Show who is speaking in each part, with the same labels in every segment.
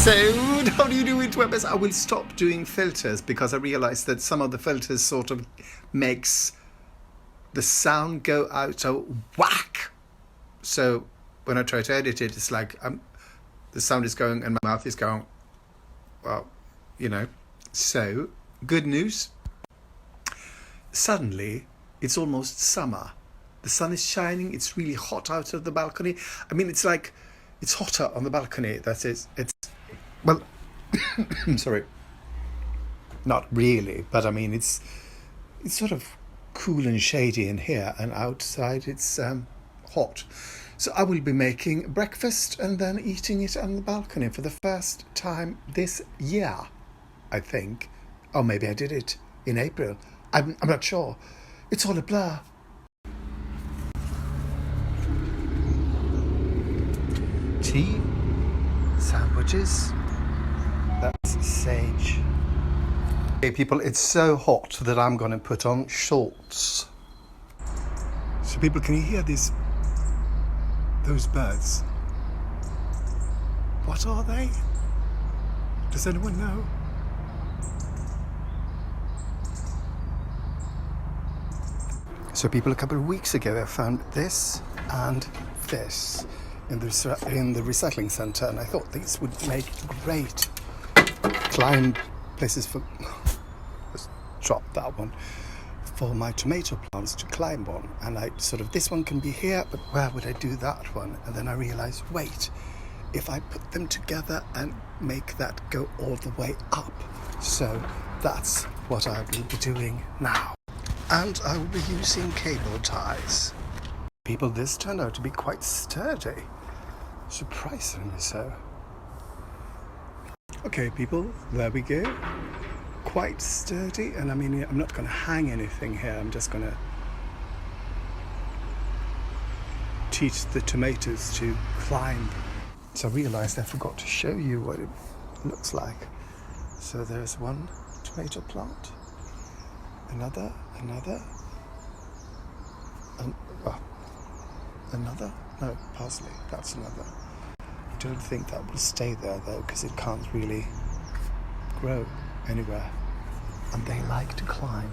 Speaker 1: So, how do you do it, Webbers? I will stop doing filters because I realized that some of the filters sort of makes the sound go out so whack. So when I try to edit it, it's like the sound is going and my mouth is going, well, you know. So, good news. Suddenly, it's almost summer. The sun is shining. It's really hot out of the balcony. I mean, it's like, it's hotter on the balcony. That is, it's, well, sorry. Not really, but I mean, it's sort of cool and shady in here, and outside it's hot. So I will be making breakfast and then eating it on the balcony for the first time this year, I think. Or maybe I did it in April. I'm not sure. It's all a blur. Tea, sandwiches, that's sage. Hey people, it's so hot that I'm going to put on shorts. So people, can you hear those birds? What are they? Does anyone know? So people, a couple of weeks ago I found this and this in the recycling centre, and I thought these would make great climb places for, let's drop that one, for my tomato plants to climb on. And I sort of, this one can be here, but where would I do that one? And then I realised, wait, if I put them together and make that go all the way up. So that's what I will be doing now. And I will be using cable ties. People, this turned out to be quite sturdy. Surprisingly so. Okay, people, there we go. Quite sturdy, and I mean, I'm not going to hang anything here. I'm just going to teach the tomatoes to climb. So I realised I forgot to show you what it looks like. So there's one tomato plant, another, no, parsley, that's another. I don't think that will stay there though, because it can't really grow anywhere. And they like to climb.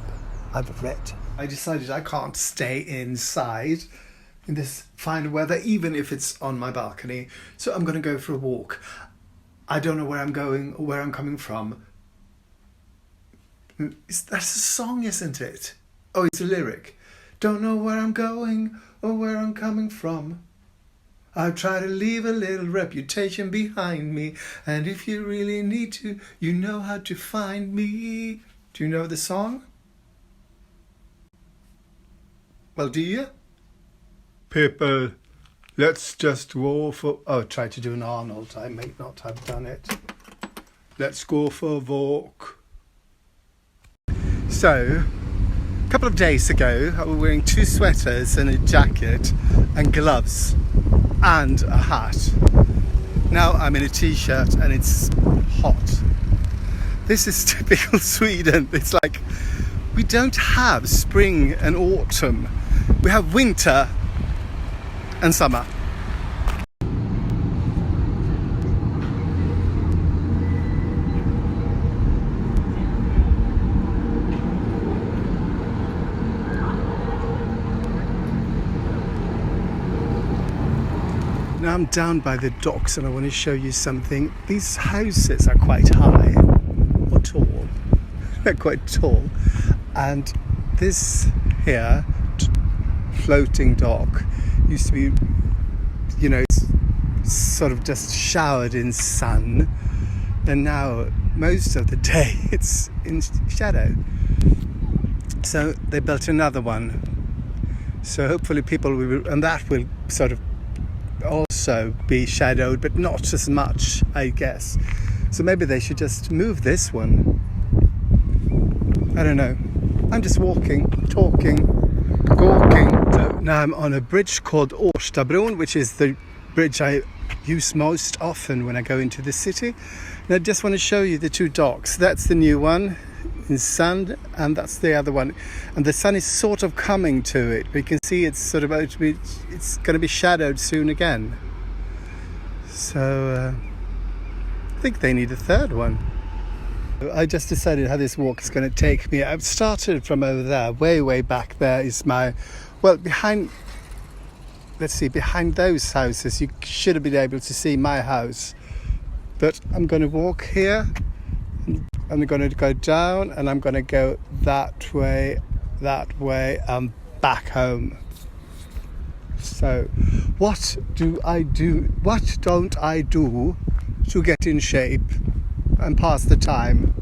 Speaker 1: I've read. I decided I can't stay inside in this fine weather, even if it's on my balcony. So I'm going to go for a walk. I don't know where I'm going or where I'm coming from. That's a song, isn't it? Oh, it's a lyric. Don't know where I'm going or where I'm coming from. I try to leave a little reputation behind me, and if you really need to, you know how to find me. Do you know the song? Well, do you? People, let's just go for... Oh, try to do an Arnold. I may not have done it. Let's go for a walk. So, a couple of days ago, I was wearing 2 sweaters and a jacket and gloves and a hat. Now I'm in a t-shirt and it's hot. This is typical Sweden. It's like we don't have spring and autumn. We have winter and summer. Now I'm down by the docks and I want to show you something. These houses are quite high or tall. They're quite tall. And this here floating dock used to be, you know, sort of just showered in sun. And now most of the day it's in shadow. So they built another one. So hopefully people will, and that will sort of also be shadowed, but not as much, I guess. So maybe they should just move this one. I don't know. I'm just walking, talking, gawking. So now I'm on a bridge called Årstabron, which is the bridge I use most often when I go into the city. And I just want to show you the 2 docks. That's the new one in sun, and that's the other one. And the sun is sort of coming to it. We can see it's sort of about to be, it's going to be shadowed soon again. So I think they need a third one. I just decided how this walk is going to take me. I've started from over there, way back there is my, well, behind those houses you should have been able to see my house. But I'm going to walk here, I'm going to go down, and I'm going to go that way, and back home. So, what don't I do to get in shape and pass the time?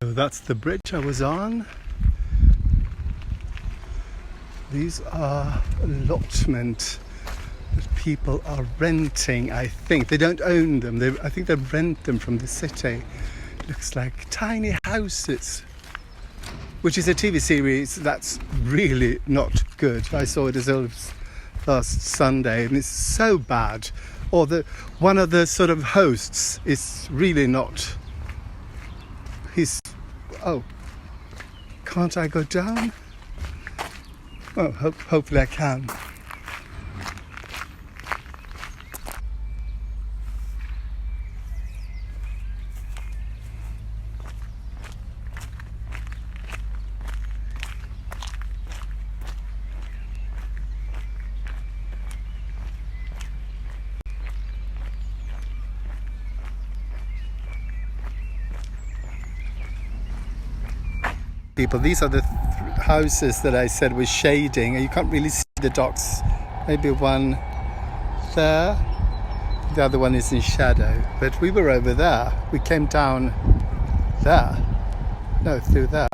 Speaker 1: So that's the bridge I was on. These are allotments that people are renting, I think. They don't own them. I think they rent them from the city. Looks like tiny houses, which is a TV series that's really not good. I saw it as early as last Sunday, and it's so bad. Or one of the sort of hosts is really not. Can't I go down? Oh, hopefully I can. People, these are the houses that I said was shading. You can't really see the docks. Maybe one there, the other one is in shadow. But we were over there. We came down there. No, through there.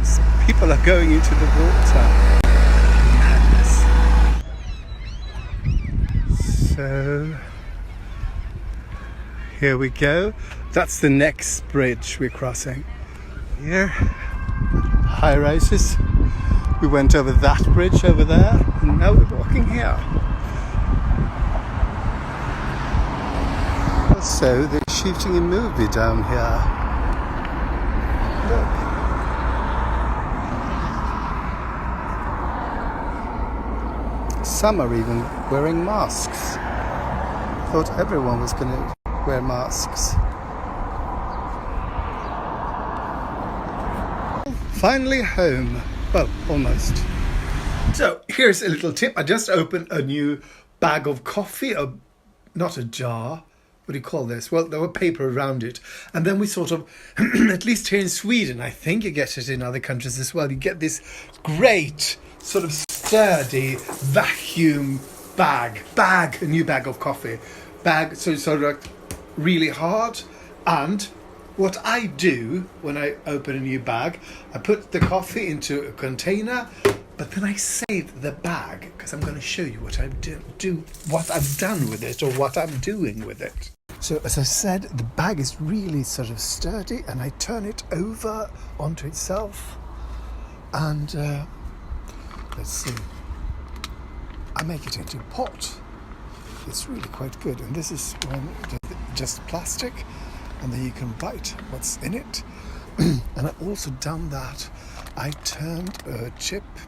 Speaker 1: So people are going into the water. Madness. So here we go. That's the next bridge we're crossing. Here, high rises. We went over that bridge over there, and now we're walking here. Also, they're shooting a movie down here. Look. Some are even wearing masks. I thought everyone was going to wear masks. Finally home. Well, almost. So here's a little tip. I just opened a new bag of coffee, not a jar. What do you call this? Well, there were paper around it. And then we sort of, at least here in Sweden, I think you get it in other countries as well, you get this great sort of sturdy vacuum bag, a new bag of coffee. Bag, so it's sort of like really hard. And what I do when I open a new bag, I put the coffee into a container, but then I save the bag because I'm going to show you what what I've done with it, or what I'm doing with it. So as I said, the bag is really sort of sturdy, and I turn it over onto itself, and let's see, I make it into a pot. It's really quite good, and this is just plastic. And then you can write what's in it. And I've also done that. I turned a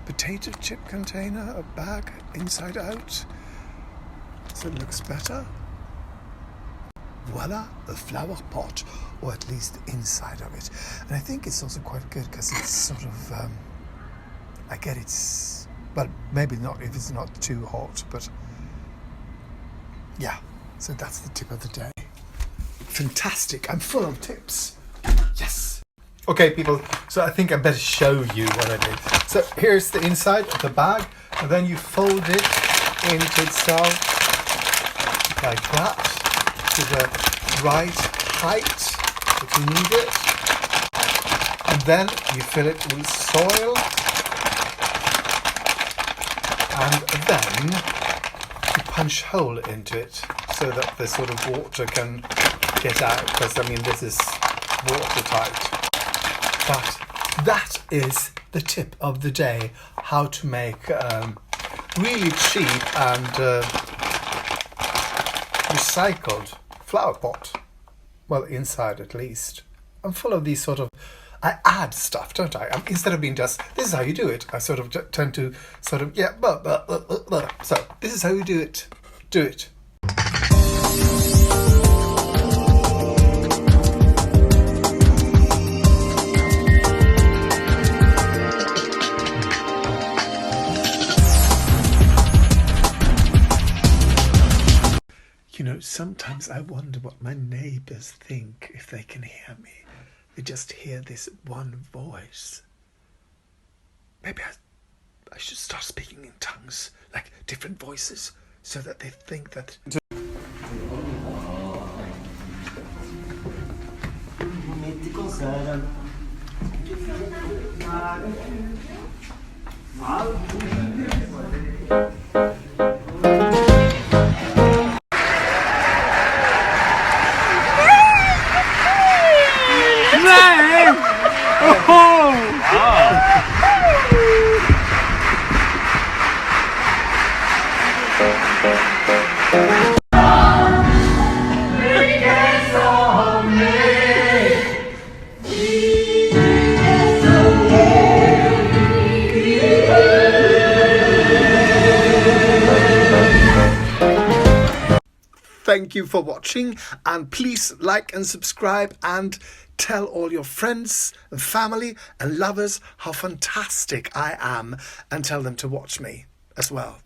Speaker 1: potato chip container, a bag, inside out, so it looks better. Voila, a flower pot, or at least inside of it. And I think it's also quite good because it's sort of, I get it's, well, maybe not if it's not too hot, but yeah, so that's the tip of the day. Fantastic, I'm full of tips. Yes. Okay, people, so I think I better show you what I did. So here's the inside of the bag, and then you fold it into itself like that, to the right height if you need it. And then you fill it with soil, and then you punch a hole into it so that the sort of water can get out, because I mean this is watertight. But that is the tip of the day, how to make really cheap and recycled flower pot. Well, inside at least. I'm full of these sort of... I add stuff, don't I? Instead of being just, this is how you do it, I sort of tend to sort of, yeah, So, this is how you do it. Do it. You know, sometimes I wonder what my neighbours think if they can hear me. They just hear this one voice. Maybe I should start speaking in tongues, like different voices, so that they think that... Thank you for watching, and please like and subscribe and tell all your friends and family and lovers how fantastic I am, and tell them to watch me as well.